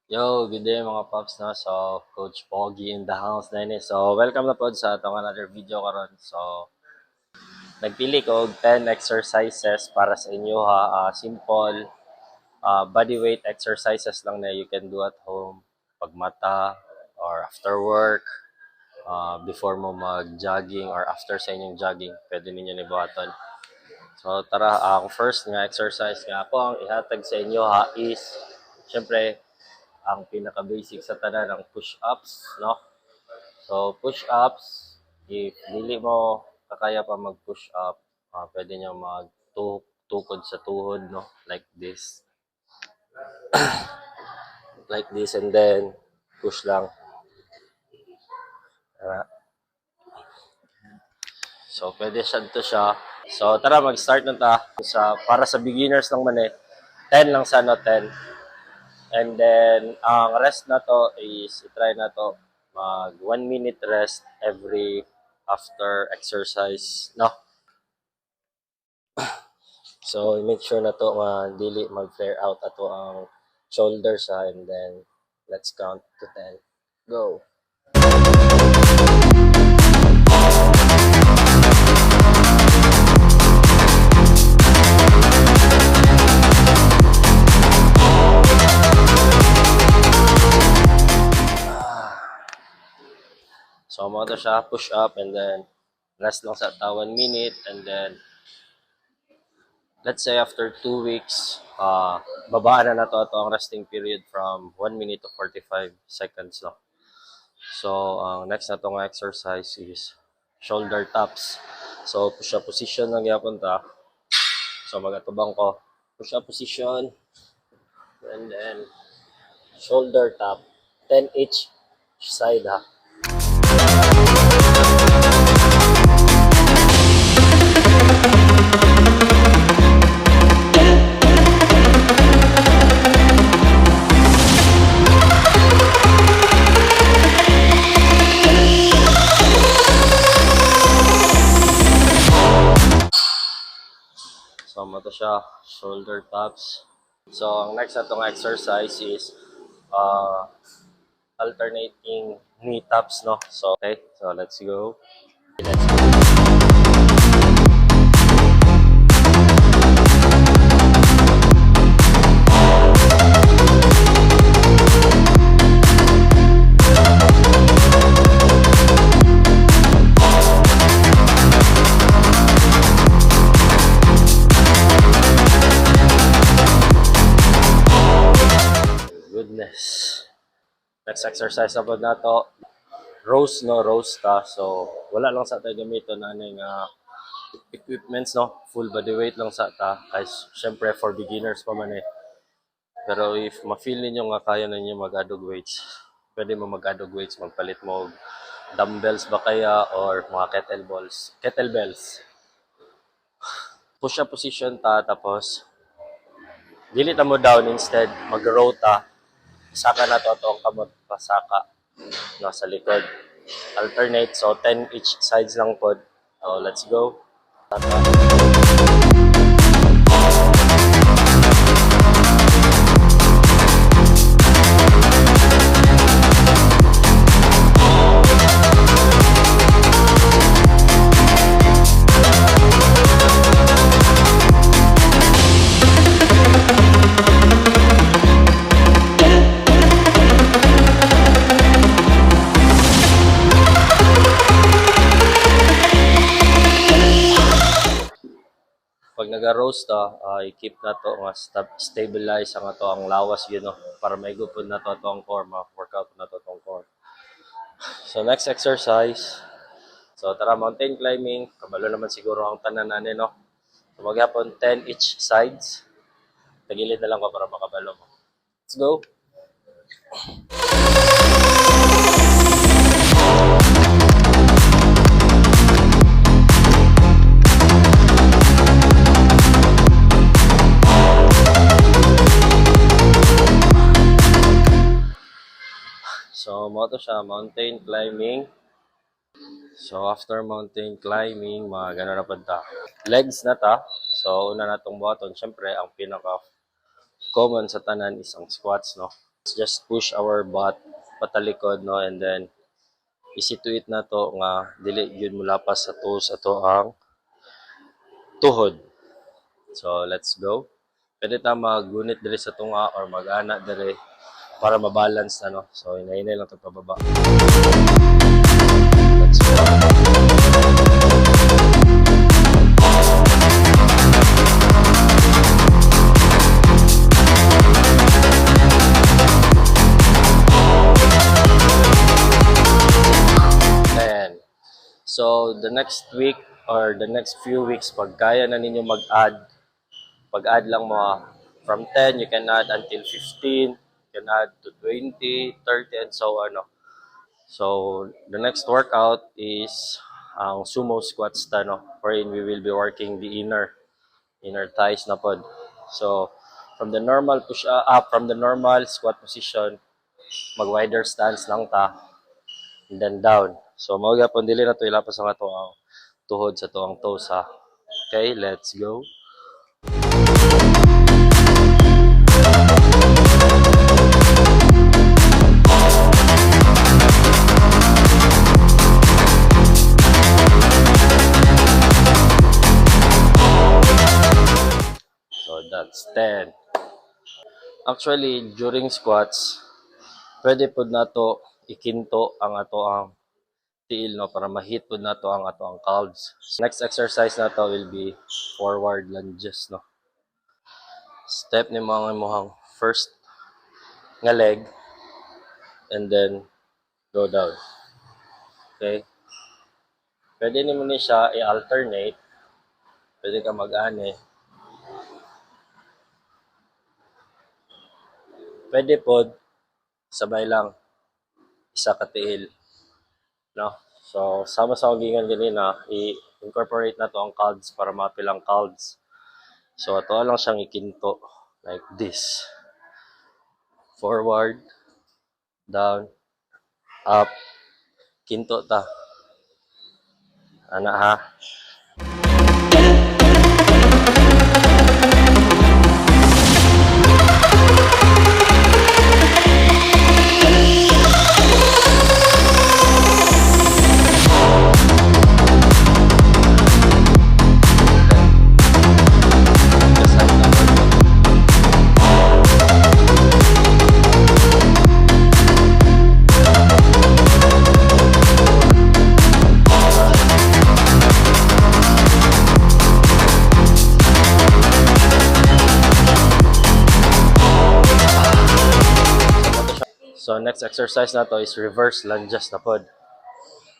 Yo, good day mga paps na. So, Coach Pogi in the house na ini. So, welcome na po sa itong another video karon. So, nagpili ko og 10 exercises para sa inyo ha. Simple body weight exercises lang na you can do at home pag mata or after work, before mo mag-jogging or after sa inyong jogging, pwede ninyo nibuhaton. So, tara, ang first nga exercise nga po ang ihatag sa inyo ha is, syempre, ang pinaka-basic sa tanan ng push-ups, no? So, push-ups, if dili mo kakaya pa mag-push up, pwede nyo magtukod sa tuhod, no? Like this. Like this, and then push lang. Tara. So, pwede siya. So, tara, mag-start na ta. Para sa beginners lang man 10 lang sa 10. And then, ang rest na to is, try na to, mag 1 minute rest every after exercise, no? So, make sure na to dili mag-flare out ato ang shoulders and then let's count to 10. Go! So, mo to siya, push up and then rest lang sa 1 minute and then let's say after 2 weeks, babaan na to ang resting period from 1 minute to 45 seconds. No? So, ang next na itong exercise is shoulder taps. So, push-up position lang yapon ta. So, magatubang ko. Push-up position. And then, shoulder tap. 10 each side ha. So, mato siya, shoulder taps. So, ang next na itong exercise is alternating knee taps, no? So, okay. So, let's go. Let's go. Goodness. Next exercise na po na to. Rows, no? Rows ta. So, wala lang sa tayo gamito na equipments, no? Full body weight lang sa ta. Guys, syempre for beginners pa man. Pero if ma-feel ninyo nga kaya ninyo mag-adog weights, pwede mo mag-adog weights, magpalit mo dumbbells ba kaya or mga kettlebells. Push up position ta, tapos dili ta mo down, instead mag-row ta. Saka na to ang kamot pasaka no, sa likod. Alternate, so 10 each sides lang pod. So let's go. Pag naga-roast i-keep na to nga stabilize ang ato ang lawas yun, no? Para maigupod na to ang core, ma-workout na to ang core. So next exercise. So tara, mountain climbing. Kabalo naman siguro ang tanan nanin, no? So maghapon 10 each sides. Tagilid na lang ko para makabalo mo. Let's go. So, mo to siya, mountain climbing. So, after mountain climbing, mga gano'n na ta. Legs na ta. So, una na itong button. Siyempre, ang pinaka-common sa tanan is ang squats, no? Just push our butt patalikod, no, and then easy to it na to nga dili gyud mulapas sa toes ato ang tuhod. So let's go. Pwede ta maggunit diri sa tunga or mag-ana diri para mabalance na, no. So hinay-hinay lang to pababa. Let's go. Ayan. So the next week or the next few weeks, pag kaya na ninyo pag-add lang mo from 10, you can add until 15, you can add to 20, 30, and so on. No? So the next workout is ang sumo squats ta, no? Wherein we will be working the inner thighs na pod. So from the normal from the normal squat position, mag wider stance lang ta and then down. So mao gyapon dili na to ilapas ang ato ang tuhod sa tuang toes ha. Okay, let's go. So that's 10. Actually, during squats, pwede po na to ikinto ang ato ang tiil, no, para ma-hit po na to ang ato ang calves. Next exercise na to will be forward lunges, no. Step ni mga imuhang first nga leg and then go down. Okay? Pwede nimo ni siya i-alternate. Pwede ka mag-ani. Pwede pod sabay lang isa ka tiil, no. So sama sa gingan ganina, i-incorporate na to ang calves para mapilang calves. So ato lang siyang ikinto like this. Forward, down, up, kinto ta. Ana ha. So next exercise na to is reverse lunges na pod.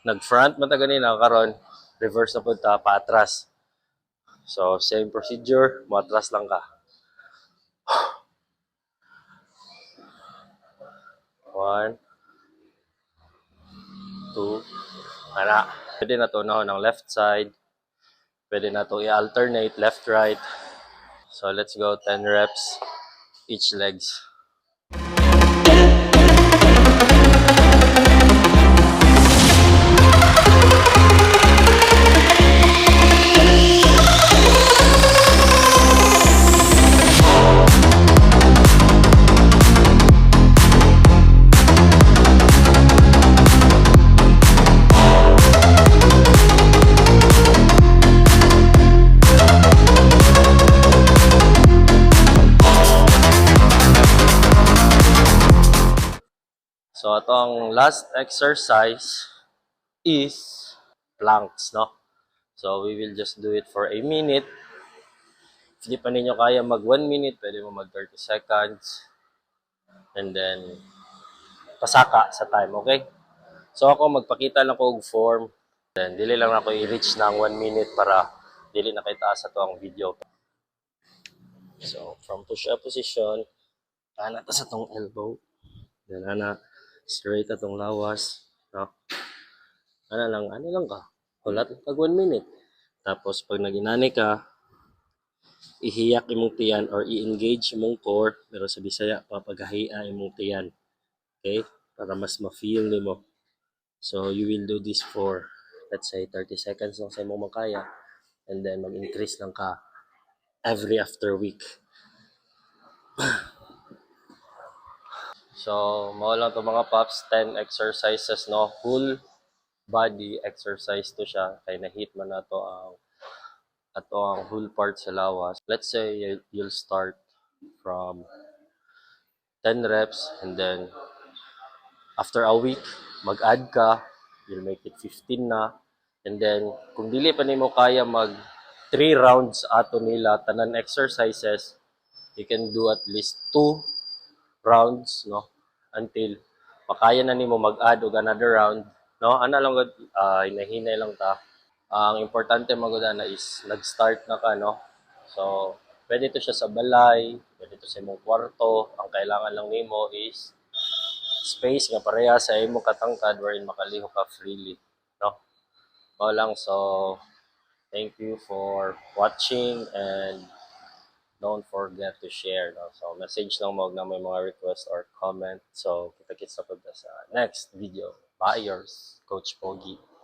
Nag-front man ta ganina karon, reverse na pod ta paatras. So same procedure, moatras lang ka. 1, 2, ana. Pwede na to now ng left side. Pwede na to i-alternate left right. So let's go 10 reps each legs. So atong last exercise is planks, no? So we will just do it for a minute. If di pa ninyo kaya mag 1 minute, pwede mo mag 30 seconds. And then pasaka sa time, okay? So ako magpakita lang ko og form. Then dili lang ako i-reach ng 1 minute para dili na kay taas ato ang video. So from push-up position, ana ta sa tong elbow. Then ana straight atong lawas, no? Ano lang ka. Hulat pag 1 minute. Tapos pag naginani ka, ihiyak imong tiyan or i-engage imong core, pero sa Bisaya papagahia imong tiyan. Okay? Para mas ma-feel nimo. So you will do this for let's say 30 seconds lang sa imong makaya and then mag-increase lang ka every after week. So, mao lang to mga paps, 10 exercises, no? Full body exercise to siya. Kay na-hit man na to ang ato ang whole part sa lawas. Let's say you'll start from 10 reps and then after a week, mag-add ka, you'll make it 15 na. And then, kung dili pa nimo kaya mag 3 rounds ato nila, tanan exercises, you can do at least 2 rounds, no? Until makaya na nimo mag-add og another round, no? Ana lang gud, hinahinay lang ta. Ang importante magud na is nag-start na ka, no? So, pwede to siya sa balay, pwede to sa imong kwarto. Ang kailangan lang nimo is space nga pareha sa imong katangkad wherein makaliho ka freely, no? Mao lang. So, thank you for watching and don't forget to share, no? So, message lang mo na may mga request or comment. So, kita-kits na po sa next video. Bye, yours, Coach Pogi.